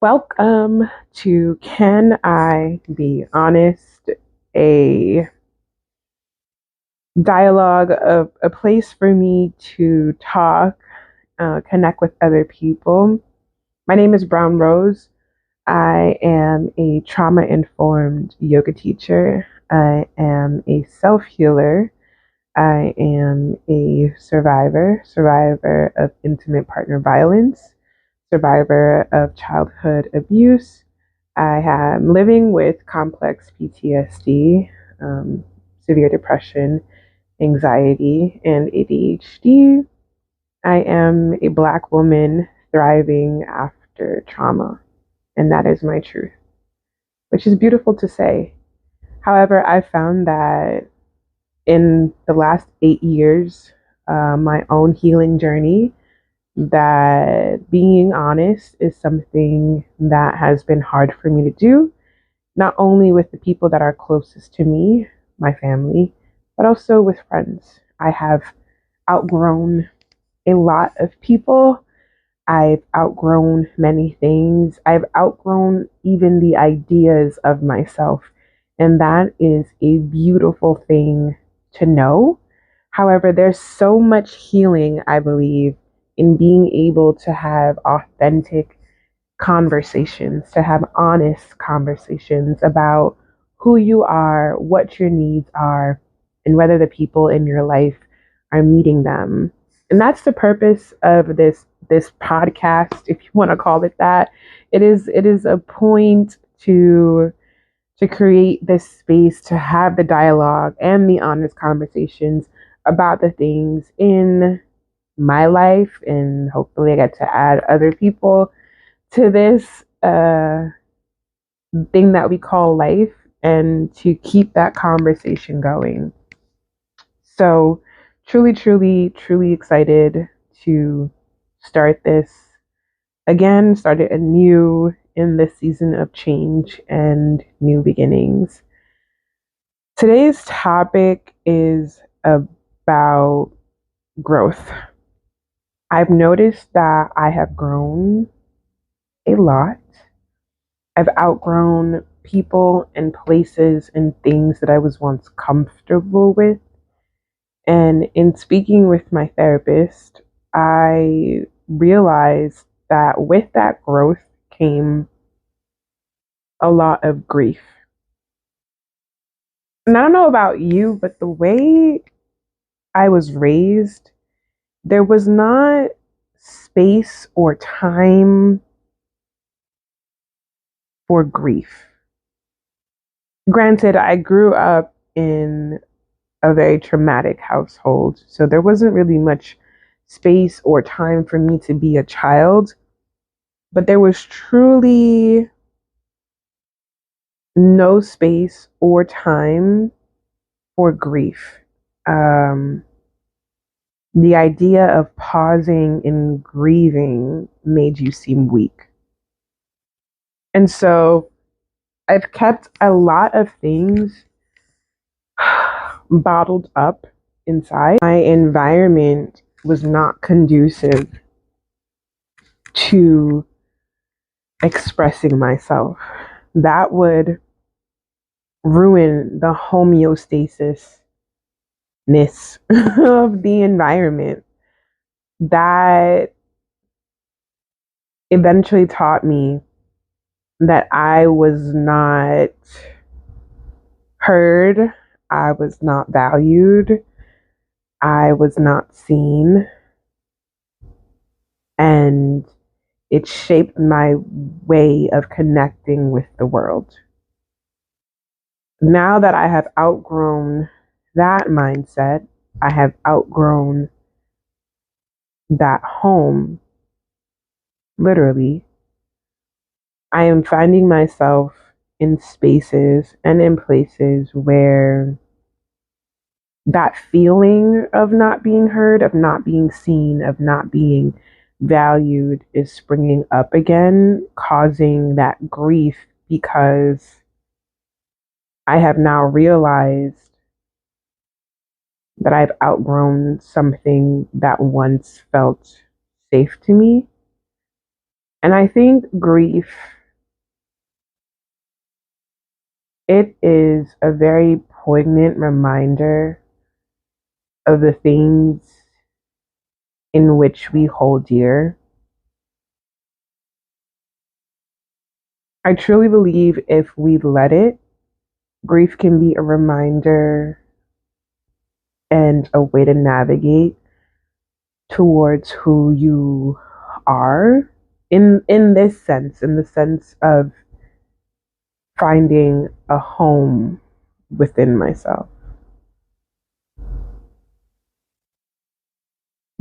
Welcome to Can I Be Honest? A dialogue, of a place for me to talk, connect with other people. My name is Brown Rose. I am a trauma informed yoga teacher. I am a self healer. I am a survivor of intimate partner violence, survivor of childhood abuse. I am living with complex PTSD, severe depression, anxiety, and ADHD. I am a Black woman thriving after trauma, and that is my truth, which is beautiful to say. However, I found that in the last 8 years, my own healing journey, that being honest is something that has been hard for me to do, not only with the people that are closest to me, my family, but also with friends. I have outgrown a lot of people. I've outgrown many things. I've outgrown even the ideas of myself. And that is a beautiful thing to know. However, there's so much healing, I believe, in being able to have authentic conversations, to have honest conversations about who you are, what your needs are, and whether the people in your life are meeting them. And that's the purpose of this podcast, if you want to call it that. It is a point to create this space to have the dialogue and the honest conversations about the things in my life, and hopefully I get to add other people to this thing that we call life, and to keep that conversation going. So, truly excited to start this again, start it anew in this season of change and new beginnings. Today's topic is about growth. I've noticed that I have grown a lot. I've outgrown people and places and things that I was once comfortable with. And in speaking with my therapist, I realized that with that growth came a lot of grief. And I don't know about you, but the way I was raised, there was not space or time for grief. Granted, I grew up in a very traumatic household, so there wasn't really much space or time for me to be a child, but there was truly no space or time for grief. Um, the idea of pausing and grieving made you seem weak. And so I've kept a lot of things bottled up inside. My environment was not conducive to expressing myself. That would ruin the homeostasis of the environment. That eventually taught me that I was not heard, I was not valued, I was not seen, and it shaped my way of connecting with the world. Now that I have outgrown that mindset, I have outgrown that home, literally, I am finding myself in spaces and in places where that feeling of not being heard, of not being seen, of not being valued is springing up again, causing that grief because I have now realized that I've outgrown something that once felt safe to me. And I think grief, it is a very poignant reminder of the things in which we hold dear. I truly believe if we let it, grief can be a reminder and a way to navigate towards who you are in this sense, in the sense of finding a home within myself.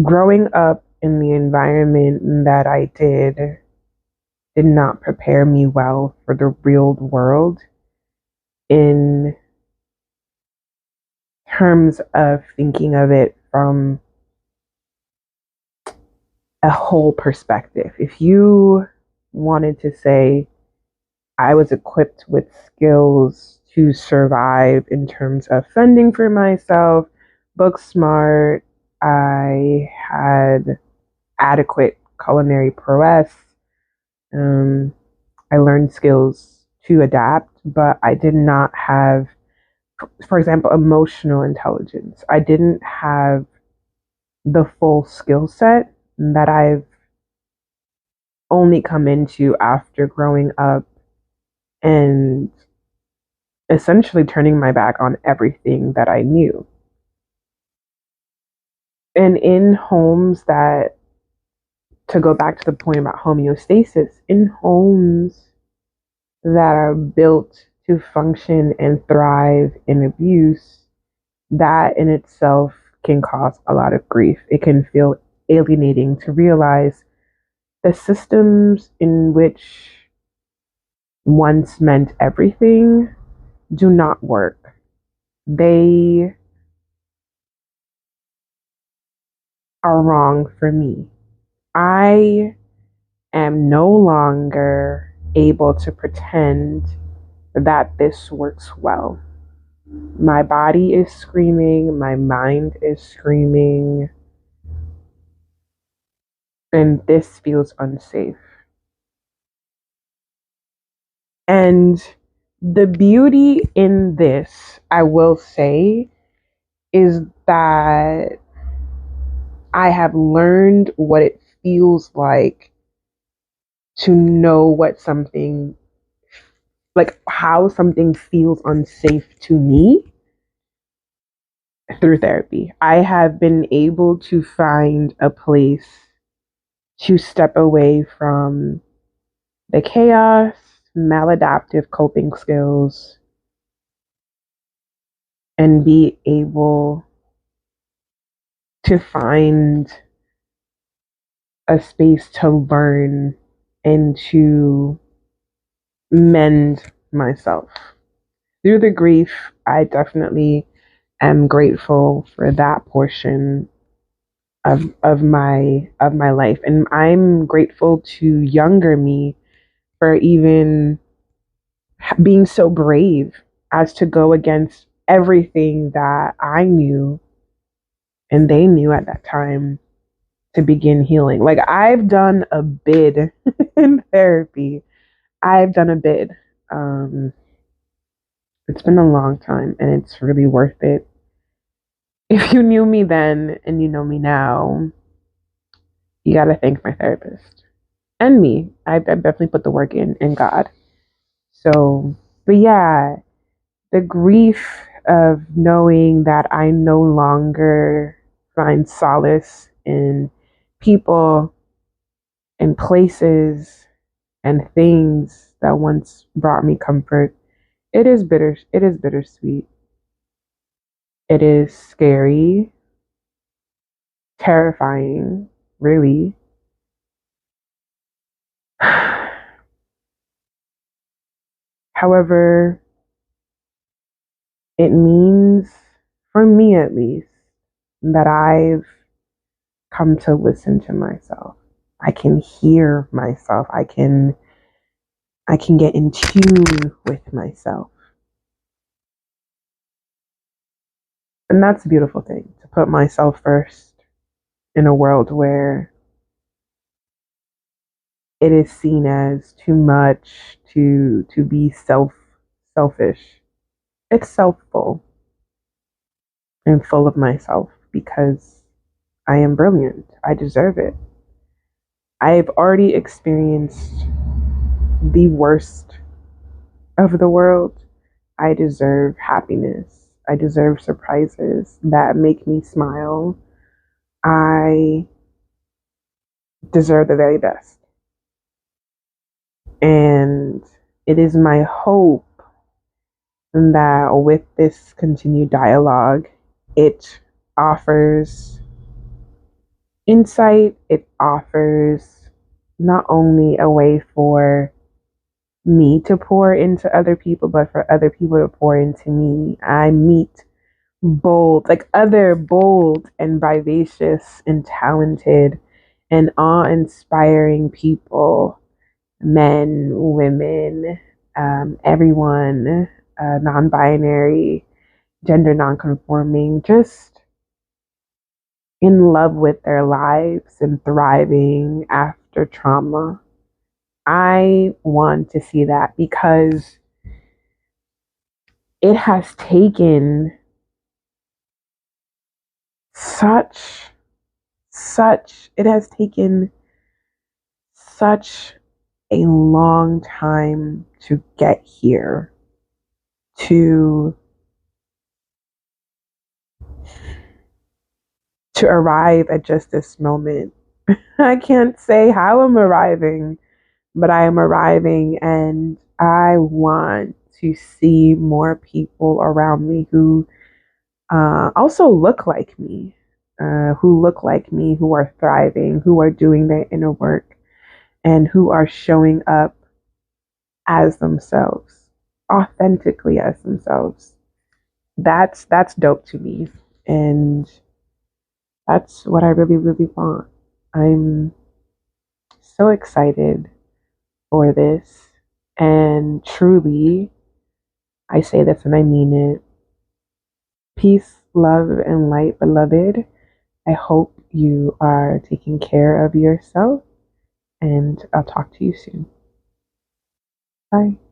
Growing up in the environment that I did not prepare me well for the real world in terms of thinking of it from a whole perspective. If you wanted to say, I was equipped with skills to survive in terms of fending for myself, book smart, I had adequate culinary prowess, um, I learned skills to adapt, but I did not have, for example, emotional intelligence. I didn't have the full skill set that I've only come into after growing up and essentially turning my back on everything that I knew. And in homes that, to go back to the point about homeostasis, in homes that are built to function and thrive in abuse, that in itself can cause a lot of grief. It can feel alienating to realize the systems in which once meant everything do not work. They are wrong for me. I am no longer able to pretend that this works well. My body is screaming, my mind is screaming, and this feels unsafe. And the beauty in this, I will say, is that I have learned what it feels like to know what something, like how something feels unsafe to me through therapy. I have been able to find a place to step away from the chaos, maladaptive coping skills, and be able to find a space to learn and to mend myself. Through the grief, I definitely am grateful for that portion of my life. And I'm grateful to younger me for even being so brave as to go against everything that I knew and they knew at that time to begin healing. Like I've done a bid in therapy. I've done a bid. Um, it's been a long time and it's really worth it. If you knew me then and you know me now, you got to thank my therapist and me. I definitely put the work in God. So, but yeah, the grief of knowing that I no longer find solace in people and places and things that once brought me comfort. It is bitter. It is bittersweet. It is scary, terrifying, really. However, it means, for me at least, that I've come to listen to myself. I can hear myself. I can get in tune with myself. And that's a beautiful thing, to put myself first in a world where it is seen as too much to be selfish. It's selfful and full of myself because I am brilliant. I deserve it. I've already experienced the worst of the world. I deserve happiness. I deserve surprises that make me smile. I deserve the very best. And it is my hope that with this continued dialogue, it offers insight, it offers not only a way for me to pour into other people, but for other people to pour into me. I meet other bold and vivacious and talented and awe inspiring people, men, women, everyone, non binary, gender non conforming, just in love with their lives and thriving after trauma. I want to see that because it has taken such, it has taken such a long time to get here, to arrive at just this moment. I can't say how I'm arriving, but I am arriving, and I want to see more people around me who also look like me, who are thriving, who are doing their inner work, and who are showing up as themselves, authentically as themselves. That's dope to me, and that's what I really, really want. I'm so excited for this, and truly, I say this and I mean it. Peace, love, and light, beloved. I hope you are taking care of yourself, and I'll talk to you soon. Bye.